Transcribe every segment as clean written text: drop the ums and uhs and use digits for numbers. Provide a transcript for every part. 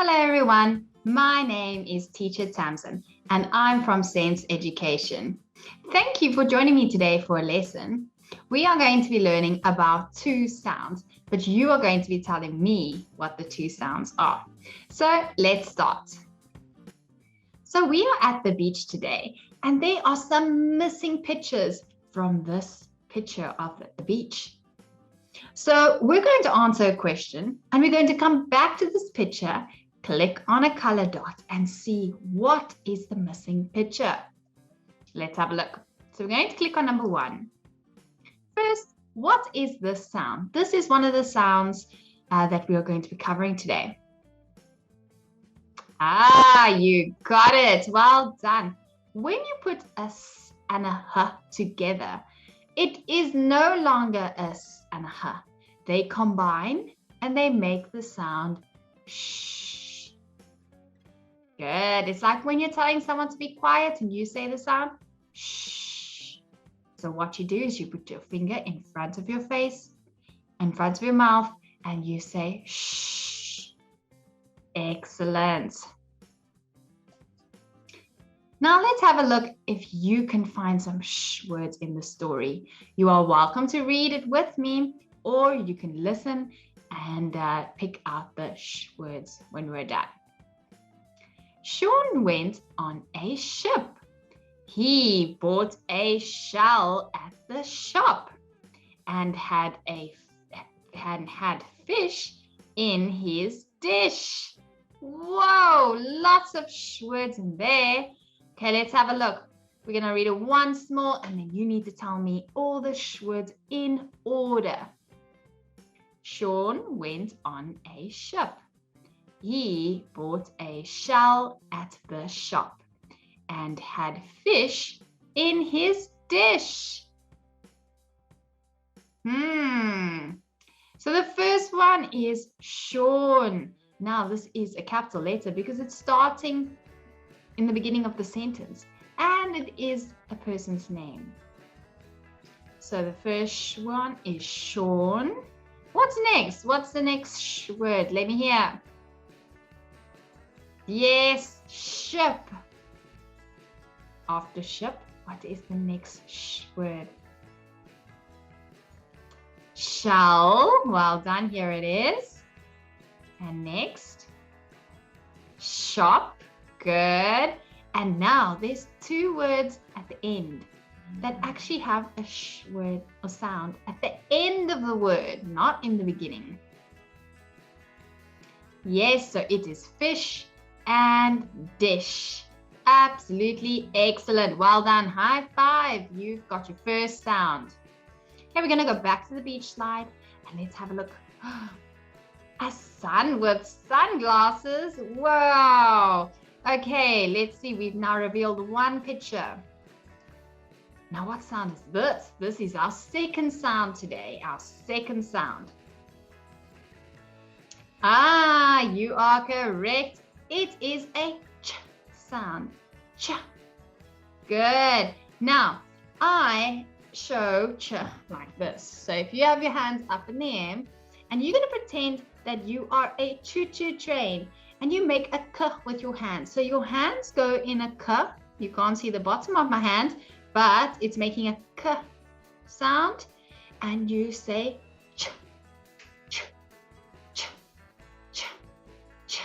Hello everyone, my name is Teacher Tamsyn and I'm from Sense Education. Thank you for joining me today for a lesson. We are going to be learning about two sounds, but you are going to be telling me what the two sounds are. So let's start. So we are at the beach today and there are some missing pictures from this picture of the beach. So we're going to answer a question and we're going to come back to this picture, click on a color dot and see what is the missing picture. Let's have a look. So we're going to click on number 1. First, what is this sound? This is one of the sounds that we are going to be covering today. You got it. Well done. When you put a s and a h together, it is no longer a s and a h. They combine and they make the sound shh. Good. It's like when you're telling someone to be quiet and you say the sound shh. So what you do is you put your finger in front of your face, in front of your mouth, and you say shh. Excellent. Now let's have a look if you can find some shh words in the story. You are welcome to read it with me, or you can listen and pick out the shh words when we're done. Sean went on a ship. He bought a shell at the shop and had fish in his dish. Whoa, lots of shh words in there. Okay, let's have a look. We're going to read it once more and then you need to tell me all the shh words in order. Sean went on a ship. He bought a shell at the shop and had fish in his dish. So the first one is Sean. Now this is a capital letter because it's starting in the beginning of the sentence and it is a person's name. So the first one is Sean. What's next? What's the next word? Let me hear. Yes, ship. After ship, what is the next word? Shell. Well done. Here it is. And next, shop. Good. And now there's two words at the end that actually have a sh word or sound at the end of the word, not in the beginning. Yes, so it is fish and dish. Absolutely excellent. Well done. High five. You've got your first sound. Okay, we're going to go back to the beach slide and let's have a look. A sun with sunglasses. Wow. Okay, let's see. We've now revealed one picture. Now, what sound is this? This is our second sound today. Our second sound. You are correct. It is a ch sound. Ch. Good. Now, I show ch like this. So if you have your hands up in the air and you're going to pretend that you are a choo-choo train and you make a k with your hands. So your hands go in a k. You can't see the bottom of my hand, but it's making a k sound and you say ch, ch, ch, ch, ch,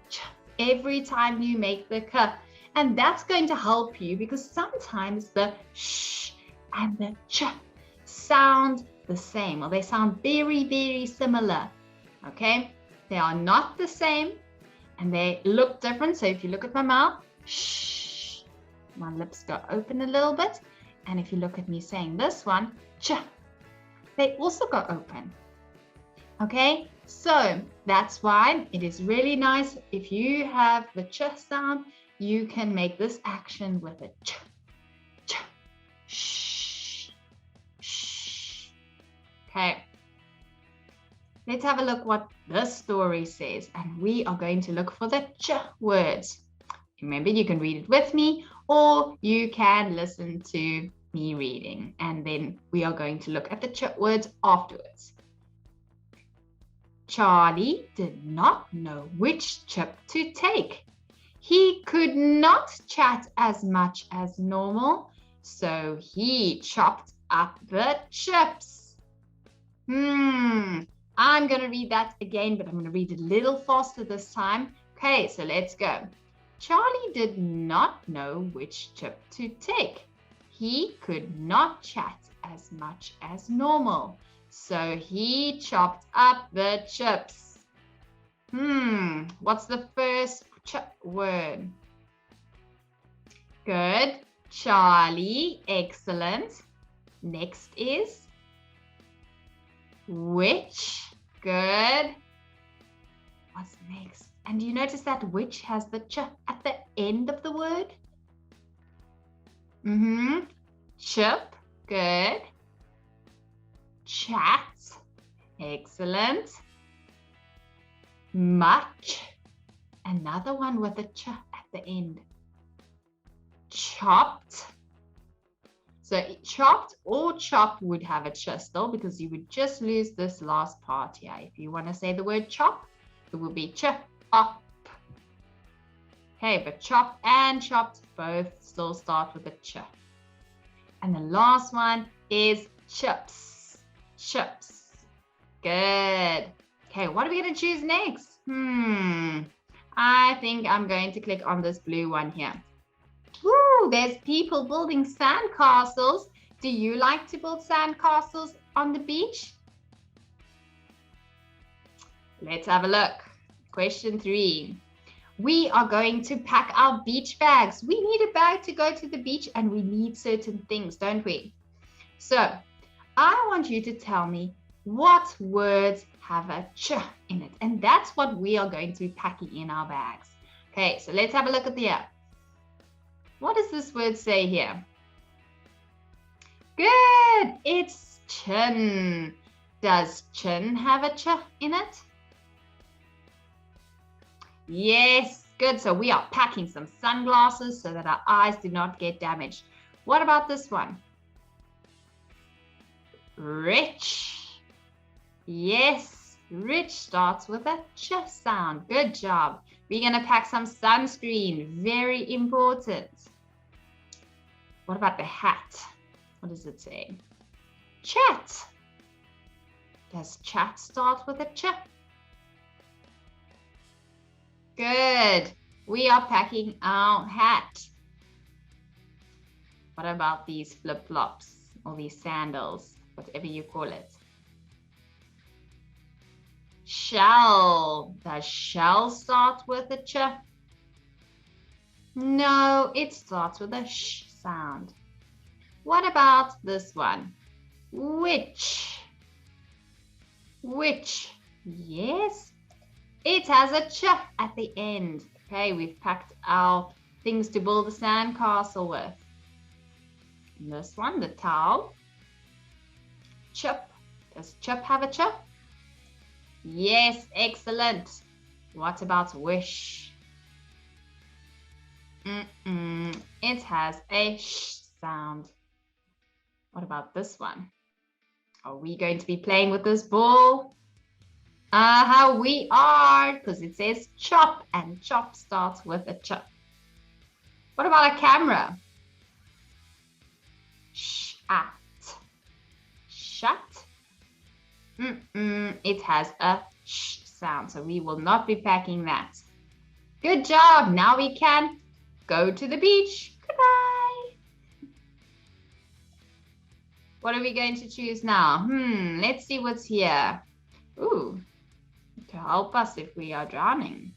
ch every time you make the k. And that's going to help you because sometimes the sh and the ch sound the same, or they sound very, very similar. Okay, they are not the same and they look different. So if you look at my mouth, shh, my lips go open a little bit. And if you look at me saying this one, ch, they also go open. Okay, so that's why it is really nice if you have the ch sound, you can make this action with a ch, ch, shh, shh. Okay. Let's have a look what this story says, and we are going to look for the ch words. Remember, you can read it with me or you can listen to me reading, and then we are going to look at the ch words afterwards. Charlie did not know which chip to take. He could not chat as much as normal, so he chopped up the chips. I'm going to read that again, but I'm going to read it a little faster this time. Okay, so let's go. Charlie did not know which chip to take. He could not chat as much as normal, so he chopped up the chips. What's the first word? Good. Charlie. Excellent. Next is which. Good. What's next? And you notice that which has the ch at the end of the word? Chip. Good. Chat. Excellent. Much. Another one with a ch at the end. Chopped. So chopped or chop would have a ch still, because you would just lose this last part here. If you want to say the word chop, it will be chop. Okay, but chop and chopped both still start with a ch. And the last one is chips. Chips. Good. Okay, what are we going to choose next? I think I'm going to click on this blue one here. Woo, there's people building sand castles. Do you like to build sand castles on the beach? Let's have a look. Question 3. We are going to pack our beach bags. We need a bag to go to the beach, and we need certain things, don't we? So I want you to tell me what words have a ch in it. And that's what we are going to be packing in our bags. Okay, so let's have a look at the app. What does this word say here? Good, it's chin. Does chin have a ch in it? Yes, good. So we are packing some sunglasses so that our eyes do not get damaged. What about this one? Rich. Yes, rich starts with a ch sound. Good job. We're going to pack some sunscreen. Very important. What about the hat? What does it say? Chat. Does chat start with a ch? Good. We are packing our hat. What about these flip-flops or these sandals, whatever you call it? Shell. Does shell start with a ch? No, it starts with a sh sound. What about this one? Which? Which? Yes, it has a ch at the end. Okay, we've packed our things to build a sand castle with. And this one, the towel. Chip. Does chip have a ch? Yes, excellent. What about wish? It has a sh sound. What about this one? Are we going to be playing with this ball? How we are, because it says chop, and chop starts with a ch. What about a camera? Shat. Shut. It has a sh sound, so we will not be packing that. Good job. Now we can go to the beach. Goodbye. What are we going to choose now? Let's see what's here. Ooh, to help us if we are drowning.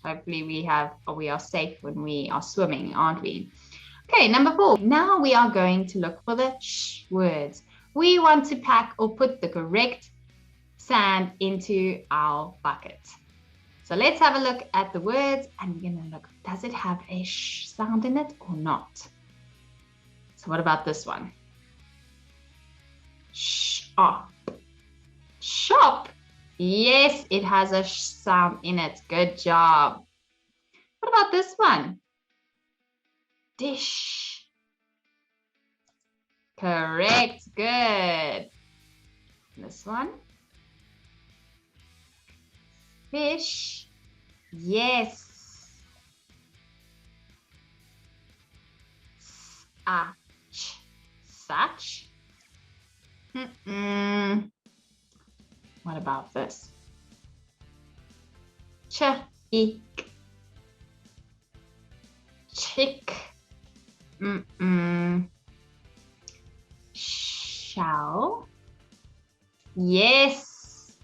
Hopefully we are safe when we are swimming, aren't we? Okay, number 4. Now we are going to look for the sh words. We want to pack or put the correct sand into our bucket. So let's have a look at the words, and we're going to look, does it have a sh sound in it or not? So what about this one? Shop. Shop. Yes, it has a sh sound in it. Good job. What about this one? Dish. Correct. Good. This one. fish. Yes. Such. Such. What about this? Chick. Chick. Shell. Yes.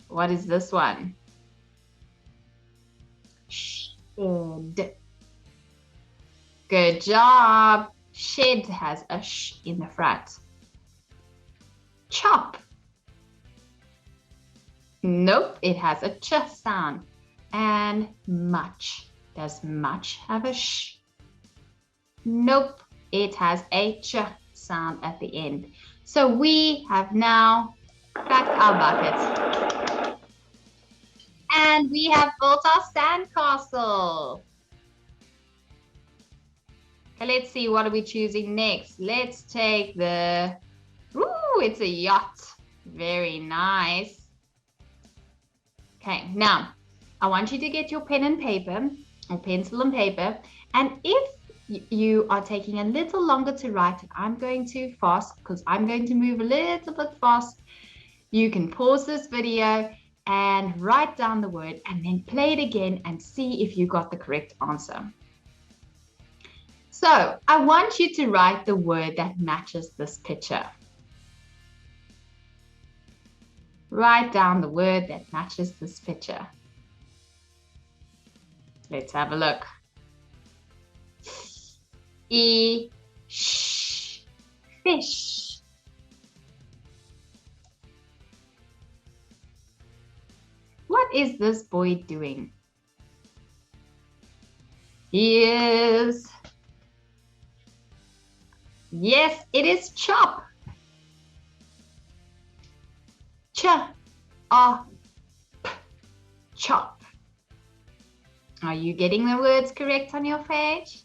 What is this one? Shed. Good job. Shed has a sh in the front. Chop. Nope, it has a ch sound. And much. Does much have a sh? Nope, it has a ch sound at the end. So we have now packed our buckets. And we have built our sandcastle. Okay, let's see, what are we choosing next? Let's take the, ooh, it's a yacht. Very nice. Okay, now I want you to get your pen and paper or pencil and paper. And if you are taking a little longer to write, I'm going too fast because I'm going to move a little bit fast. You can pause this video and write down the word and then play it again and see if you got the correct answer. So I want you to write the word that matches this picture. Write down the word that matches this picture. Let's have a look. Fish. What is this boy doing? He is... Yes, it is chop. Chop. Chop. Are you getting the words correct on your page?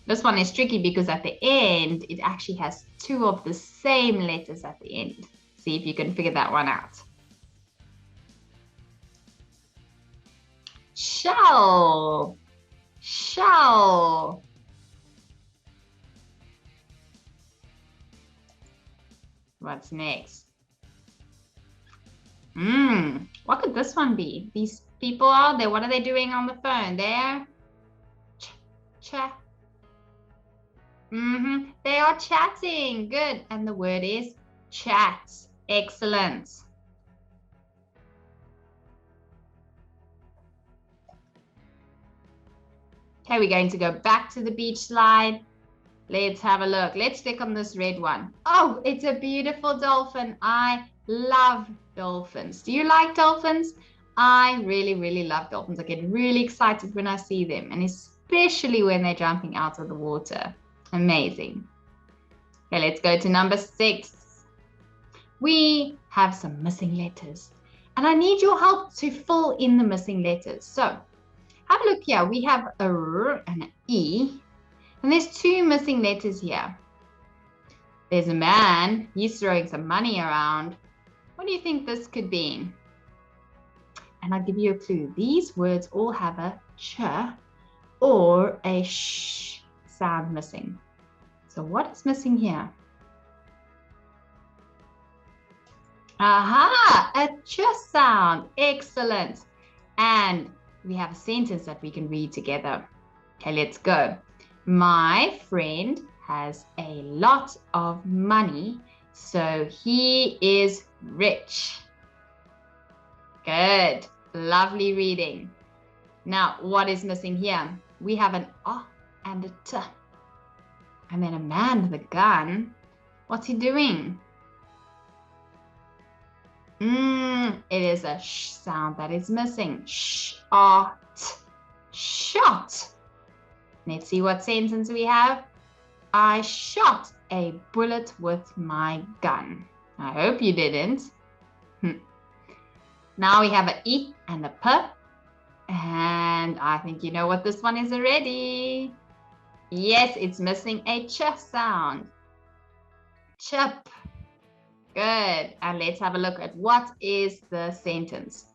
This one is tricky because at the end, it actually has two of the same letters at the end. See if you can figure that one out. Shell. Shell. What's next? What could this one be? These people out there, what are they doing on the phone? They're they are chatting. Good. And the word is chat. Excellent. Okay, we're going to go back to the beach slide. Let's have a look. Let's click on this red one. Oh, it's a beautiful dolphin. I love dolphins. Do you like dolphins? I really, really love dolphins. I get really excited when I see them, and especially when they're jumping out of the water. Amazing. Okay, let's go to number 6. We have some missing letters, and I need your help to fill in the missing letters. So have a look here. We have a R and an E, and there's 2 missing letters here. There's a man. He's throwing some money around. What do you think this could be? And I'll give you a clue. These words all have a ch or a sh sound missing. So what is missing here? Aha, a ch sound. Excellent. And we have a sentence that we can read together. Okay, let's go. My friend has a lot of money, so he is rich. Good. Lovely reading. Now, what is missing here? We have an A and a T. And then a man with a gun. What's he doing? It is a sh sound that is missing. Shot. Shot. Let's see what sentence we have. I shot a bullet with my gun. I hope you didn't. Now we have an E and a P. And I think you know what this one is already. Yes, it's missing a ch sound. Chip. Good. And let's have a look at what is the sentence.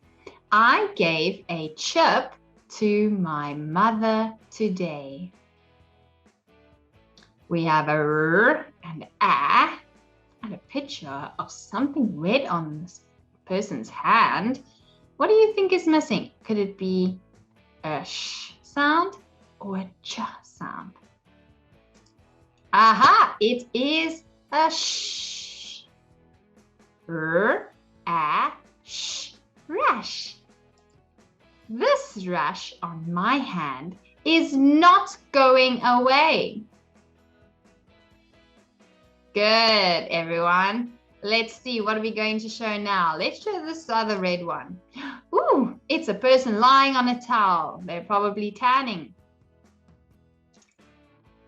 I gave a chip to my mother today. We have a r and a and a picture of something red on this person's hand. What do you think is missing? Could it be a sh sound or a ch sound? Aha, it is a sh. R, a, sh, rash. This rash on my hand is not going away. Good, everyone. Let's see, what are we going to show now? Let's show this other red one. Ooh, it's a person lying on a towel. They're probably tanning.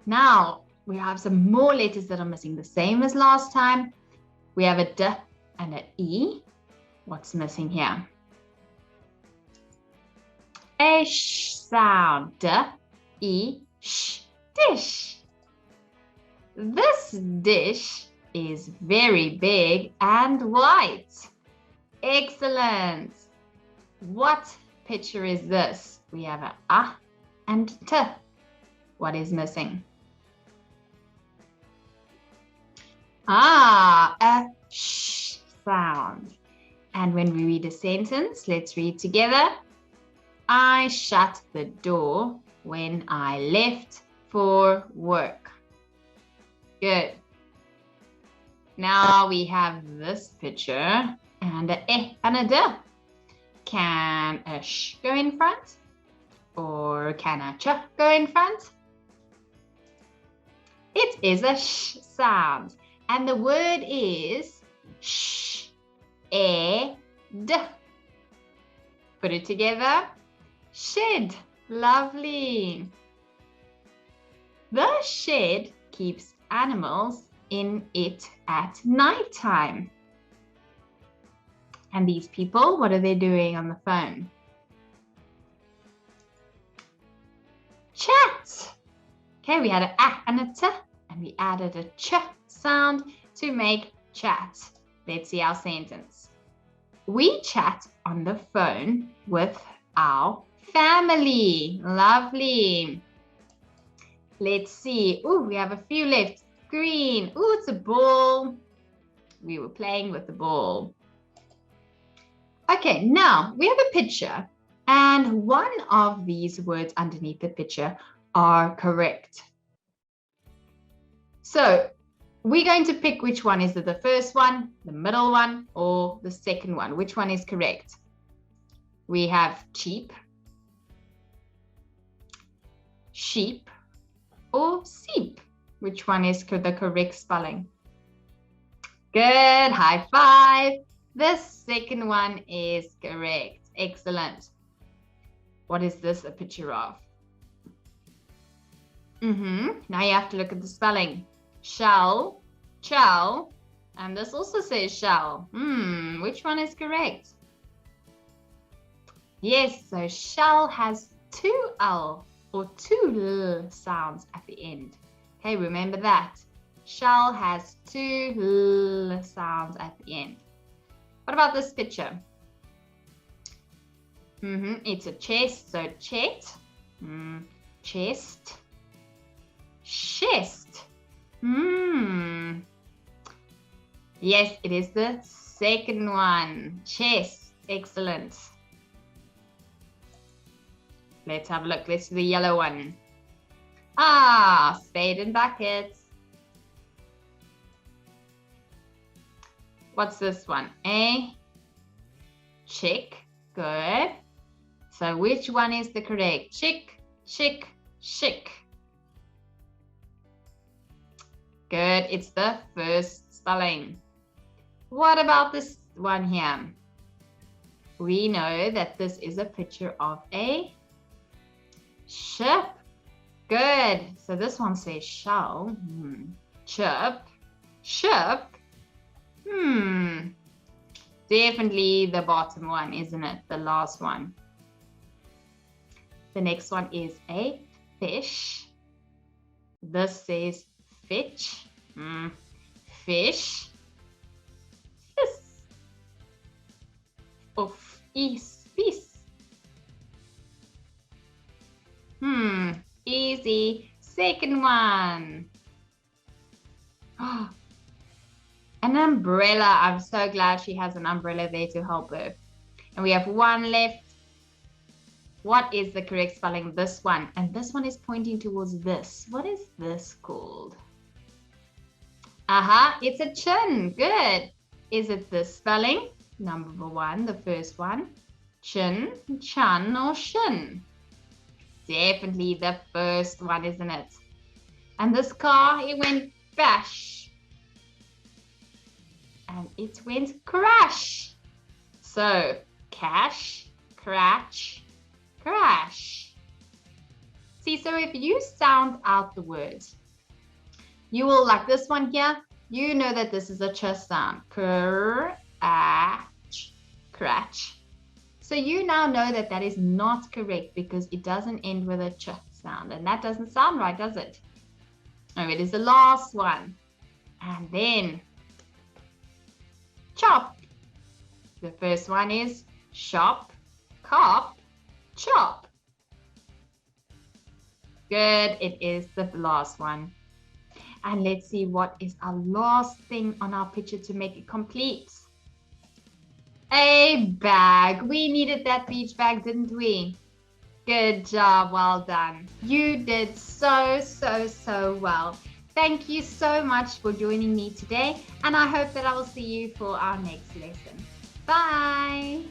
Now, we have some more letters that are missing, the same as last time. We have a D and an E. What's missing here? A sh sound. D, E, sh, dish. This dish is very big and white. Excellent. What picture is this? We have a A and T. What is missing? Ah, a sh sound. And when we read a sentence, let's read together. I shut the door when I left for work. Good. Now we have this picture and a E and a D. Can a sh go in front? Or can a ch go in front? It is a sh sound. And the word is sh, e, d. Put it together. Shed. Lovely. The shed keeps animals in it at nighttime. And these people, what are they doing on the phone? Chat. Okay, we had an a and a t, and we added a ch sound to make chat. Let's see our sentence. We chat on the phone with our family. Lovely. Let's see. Oh, we have a few left. Green. Oh, it's a ball. We were playing with the ball. Okay, now we have a picture, and one of these words underneath the picture are correct. So we're going to pick which one. Is it the first one, the middle one, or the second one? Which one is correct? We have cheap, sheep, or seep. Which one is the correct spelling? Good, high five. The second one is correct. Excellent. What is this a picture of? Now you have to look at the spelling. Shell, shell, and this also says shell. Which one is correct? Yes, so shell has two L or two L sounds at the end. Okay, remember that. Shell has two L sounds at the end. What about this picture? It's a chest, so chet, chest, chest. Yes, it is the second one, chest. Excellent. Let's have a look. Let's do the yellow one. Ah, spade and bucket. What's this one? A chick. Good. So which one is the correct? Chick, chick, chick. Good. It's the first spelling. What about this one here? We know that this is a picture of a ship. Good. So this one says shell. Chip. Ship. Definitely the bottom one, isn't it? The last one. The next one is a fish. This says fetch, fish, fis, of is, fis. Easy. Second one. An umbrella. I'm so glad she has an umbrella there to help her. And we have one left. What is the correct spelling of this one? And this one is pointing towards this. What is this called? Aha, it's a chin. Good. Is it this spelling? Number one, the first one. Chin, chun, or shin? Definitely the first one, isn't it? And this car, it went bash. And it went crash. So, cash, crash, crash. See, so if you sound out the words, you will, like this one here, you know that this is a ch sound. Crash, crash. So you now know that that is not correct because it doesn't end with a ch sound. And that doesn't sound right, does it? Oh, it is the last one. And then chop. The first one is shop, cop, chop. Good, it is the last one. And let's see what is our last thing on our picture to make it complete. A bag. We needed that beach bag, didn't we? Good job, well done. You did so well. Thank you so much for joining me today, and I hope that I will see you for our next lesson. Bye.